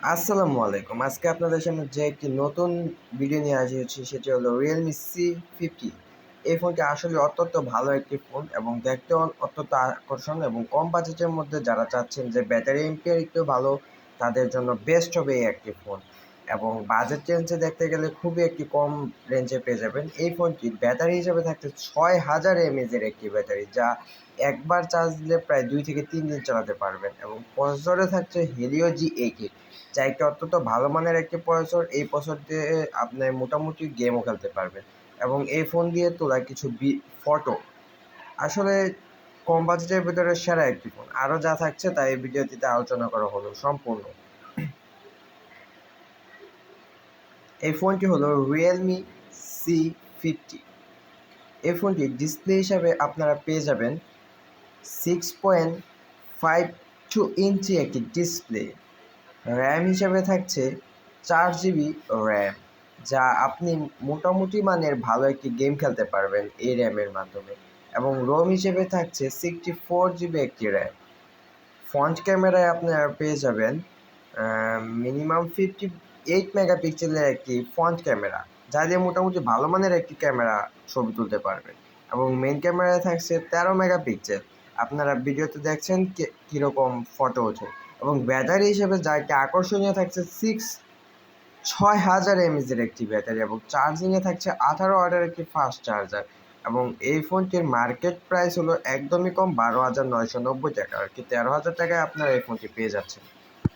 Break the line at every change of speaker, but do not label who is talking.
আসসালামু আলাইকুম। আজকে আপনাদের সামনে যে একটি নতুন ভিডিও নিয়ে হাজির সেটি হলো Realme C50। এই ফোনটি আসলে অত্যন্ত ভালো একটি ফোন এবং দেখতেও অত্যন্ত আকর্ষণ এবং কম বাজেটের মধ্যে যারা চাচ্ছেন যে ব্যাটারি এম্পিয়ার একটু ভালো, তাদের জন্য বেস্ট হবে এই একটি ফোন। এবং বাজেট রেঞ্জে দেখতে গেলে খুবই একটি কম রেঞ্জে পেয়ে যাবেন। এই ফোনটির ব্যাটারি হিসেবে থাকছে 6000 এর একটি ব্যাটারি, যা একবার চার্জ দিলে প্রায় 2 থেকে 3 দিন চালাতে পারবেন। এবং প্রসেসরে থাকছে Helio G80, যা একটি অত্যন্ত ভালো মানের একটি প্রসেসর। এই প্রসেসর দিয়ে আপনি মোটামুটি গেমও খেলতে পারবেন এবং এই ফোন দিয়ে তোলা কিছু ফটো আসলে কম বাজেটের ভিতরে সেরা একটি ফোন। আরও যা থাকছে তাই এই ভিডিওটিতে আলোচনা করা হলো সম্পূর্ণ। এই ফোনটি হলো রিয়েলমি C50। এই ফোনটি ডিসপ্লে হিসাবে আপনারা পেয়ে যাবেন 6.52 ইঞ্চি একটি ডিসপ্লে। র্যাম হিসাবে থাকছে 4 জিবি র্যাম, যা আপনি মোটামুটি মানের ভালো একটি গেম খেলতে পারবেন এই র্যামের মাধ্যমে। এবং রোম হিসেবে থাকছে 64 জিবি একটি র্যাম। ফ্রন্ট ক্যামেরায় আপনারা পেয়ে যাবেন মিনিমাম 58 মেগাপিক্সেলের একটি ফ্রন্ট ক্যামেরা, যা দিয়ে মোটামুটি ভালো মানের একটি ক্যামেরা ছবি তুলতে পারবেন। এবং মেন ক্যামেরায় থাকছে 13 মেগাপিক্সেল। আপনারা ভিডিওতে দেখছেন কীরকম ফটো ওঠে। এবং ব্যাটারি হিসেবে যা একটি আকর্ষণীয় থাকছে 6000 এমএজের একটি ব্যাটারি এবং চার্জিংয়ে থাকছে 18 ওয়াটের একটি ফাস্ট চার্জার। এবং এই ফোনটির মার্কেট প্রাইস হলো একদমই কম, 12,990 টাকা, আর কি 13,000 টাকায় আপনারা এই ফোনটি পেয়ে যাচ্ছেন।